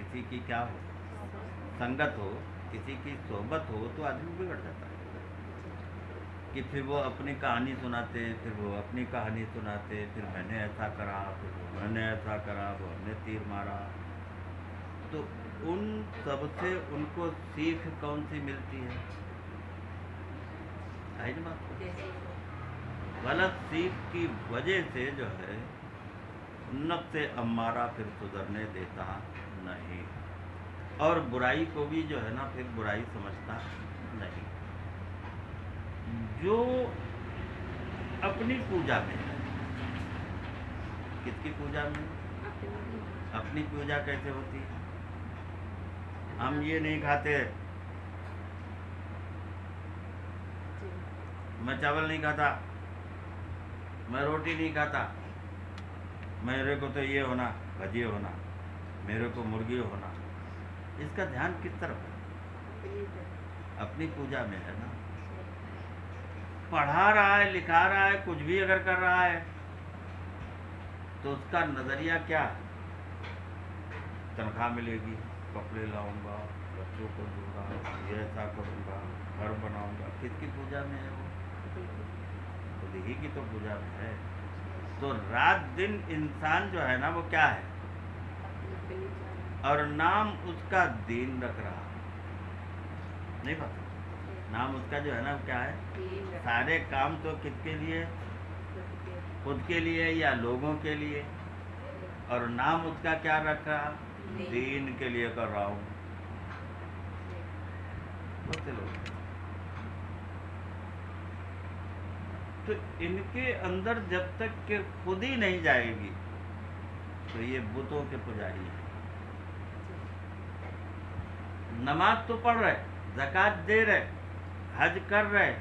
کسی کی کیا ہو سنگت ہو، کسی کی صحبت ہو تو آدمی بگڑ جاتا ہے کہ پھر وہ اپنی کہانی سناتے، پھر وہ اپنی کہانی سناتے، پھر میں نے ایسا کرا، پھر میں نے ایسا کرا، وہ ہم نے تیر مارا. تو ان سب سے ان کو سیکھ کون سی ملتی ہے؟ غلط سیکھ کی وجہ سے جو ہے نفس امارہ پھر سدھرنے دیتا نہیں، اور برائی کو بھی جو ہے نا پھر برائی سمجھتا نہیں. جو اپنی پوجا میں ہے، کس کی پوجا میں؟ اپنی پوجا کیسے ہوتی ہے؟ ہم یہ نہیں کھاتے، میں چاول نہیں کھاتا، میں روٹی نہیں کھاتا، میرے کو تو یہ ہونا بھجی ہونا، میرے کو مرغی ہونا. اس کا دھیان کس طرف ہے؟ اپنی پوجا میں ہے نا. پڑھا رہا ہے، لکھا رہا ہے، کچھ بھی اگر کر رہا ہے تو اس کا نظریہ کیا ہے؟ تنخواہ ملے گی، کپڑے لاؤں گا، بچوں کو دوں گا، یہ ایسا کروں گا، گھر بناؤں گا. کس کی پوجا میں ہے وہ؟ خود ہی کی تو پوجا میں ہے. تو رات دن انسان جو ہے نا وہ کیا ہے؟ اور نام اس کا دین رکھ رہا نہیں پتا. نام اس کا جو ہے نا کیا ہے؟ سارے کام تو کس کے لیے؟ خود کے لیے یا لوگوں کے لیے. اور نام اس کا کیا رکھ رہا؟ دین کے لیے کر رہا ہوں. بہت سے لوگ تو ان کے اندر جب تک کہ خود ہی نہیں جائے گی تو یہ بتوں کے پجاری ہیں. نماز تو پڑھ رہے، زکوٰۃ دے رہے، حج کر رہے،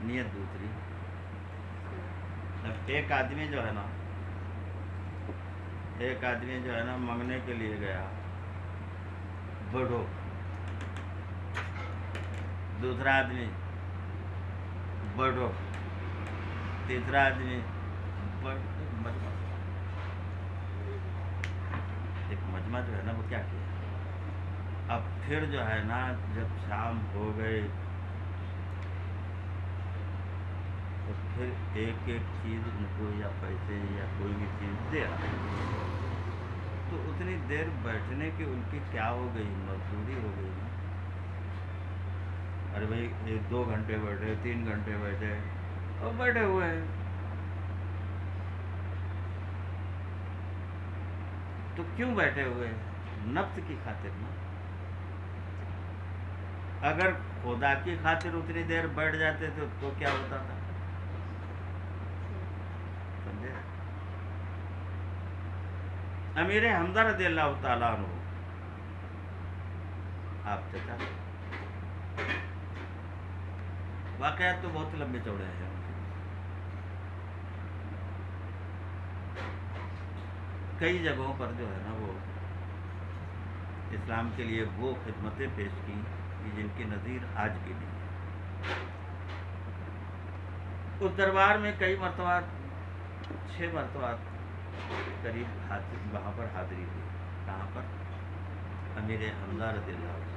نیت دوسری. اب ایک آدمی جو ہے نا منگنے کے لیے گیا، بڑھو. دوسرا آدمی بڑھو، تیسرا آدمی مجمع. ایک مجمع جو ہے نا وہ کیا کیا. اب پھر جو ہے نا جب شام ہو گئے تو پھر ایک ایک چیز ان کو یا پیسے یا کوئی بھی چیز دے رہا ہے. تو اتنی دیر بیٹھنے کی ان کی کیا ہو گئی؟ مزدوری ہو گئی نا. ارے بھائی 2 گھنٹے بیٹھے، 3 گھنٹے بیٹھے اور بیٹھے ہوئے ہیں. تو کیوں بیٹھے ہوئے ہیں؟ نفس کی خاطر نا. اگر خدا کی خاطر اتنی دیر بیٹھ جاتے تو کیا ہوتا تھا؟ سمجھے؟ امیر حمزہ رضی اللہ تعالیٰ عنہ، آپ چچا، واقعات تو بہت لمبے چوڑے ہیں. کئی جگہوں پر جو ہے نا وہ اسلام کے لیے وہ خدمتیں پیش کی جن کی نظیر آج بھی نہیں ہے. اس دربار میں کئی مرتبہ 6 مرتبہ قریب وہاں پر حاضری ہوئی. کہاں پر؟ امیر حمزہ رضی اللہ عنہ.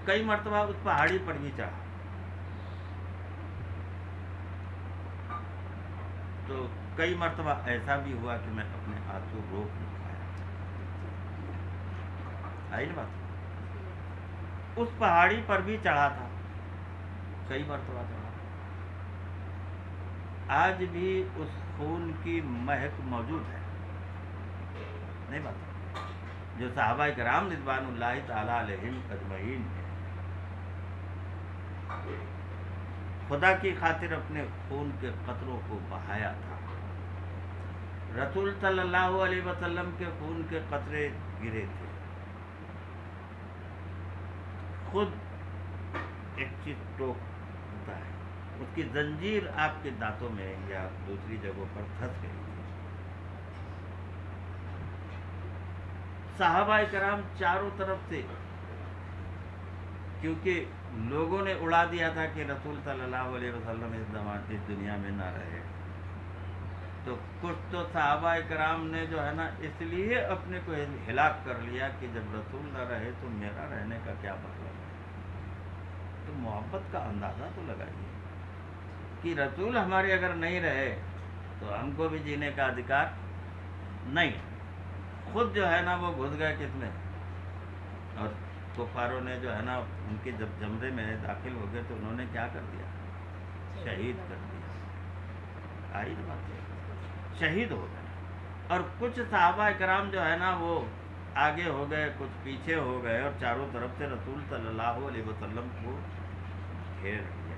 کئی مرتبہ اس پہاڑی پر بھی چڑھا تو کئی مرتبہ ایسا بھی ہوا کہ میں اپنے آنسو روک نہیں پایا. آئی نا بات؟ اس پہاڑی پر بھی چڑھا تھا، کئی مرتبہ چڑھا. آج بھی اس خون کی مہک موجود ہے. نہیں بات؟ جو صحابہ کرام رضوان اللہ تعالیٰ علیہم اجمعین ہیں، خدا کی خاطر اپنے خون کے قطروں کو بہایا تھا. رسول صلی اللہ علیہ وسلم کے خون کے قطرے گرے تھے. خود ایک چیز ٹوکتا ہے، اس کی زنجیر آپ کے دانتوں میں یا دوسری جگہوں پر پھنس گئی تھی. صحابہ کرام چاروں طرف سے، کیونکہ لوگوں نے اڑا دیا تھا کہ رسول صلی اللہ علیہ وسلم اس دنیا میں نہ رہے، تو کچھ تو صحابہ کرام نے جو ہے نا اس لیے اپنے کو ہلاک کر لیا کہ جب رسول نہ رہے تو میرا رہنے کا کیا مطلب ہے. تو محبت کا اندازہ تو لگائیے کہ رسول ہمارے اگر نہیں رہے تو ہم کو بھی جینے کا ادھیکار نہیں. خود جو ہے نا وہ گھس گئے کس میں, اور کفاروں نے جو ہے نا ان کے جب زمرے میں داخل ہو گئے تو انہوں نے کیا کر دیا, شہید کر دیا. آئی نا بات, شہید ہو گئے. اور کچھ صحابہ کرام جو ہے نا وہ آگے ہو گئے, کچھ پیچھے ہو گئے, اور چاروں طرف سے رسول صلی اللہ علیہ وسلم کو گھیر لیا.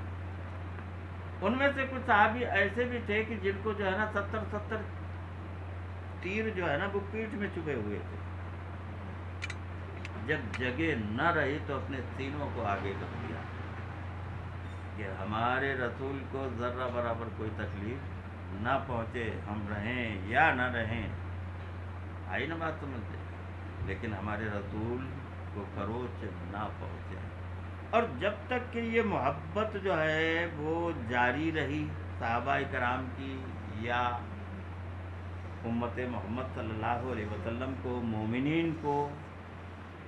ان میں سے کچھ صحابی ایسے بھی تھے کہ جن کو جو ہے نا 70 تیر جو ہے نا وہ پیٹھ میں چبھے ہوئے تھے. جب جگہ نہ رہی تو اپنے سینوں کو آگے کر دیا کہ ہمارے رسول کو ذرہ برابر کوئی تکلیف نہ پہنچے, ہم رہیں یا نہ رہیں. آئی نا بات سمجھتے, لیکن ہمارے رسول کو خروچ نہ پہنچے. اور جب تک کہ یہ محبت جو ہے وہ جاری رہی صحابہ کرام کی یا امت محمد صلی اللہ علیہ وسلم کو, مومنین کو,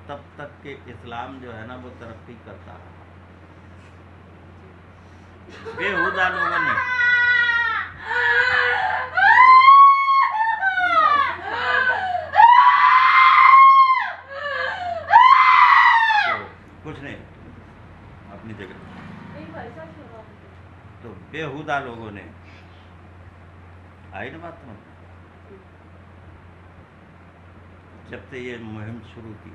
تب تک کہ اسلام جو ہے نا وہ ترقی کرتا رہا. بےہودہ لوگوں نے کچھ نہیں اپنی جگہ, تو بےہودہ لوگوں نے, آئی نا بات سمجھ, جب سے یہ مہم شروع کی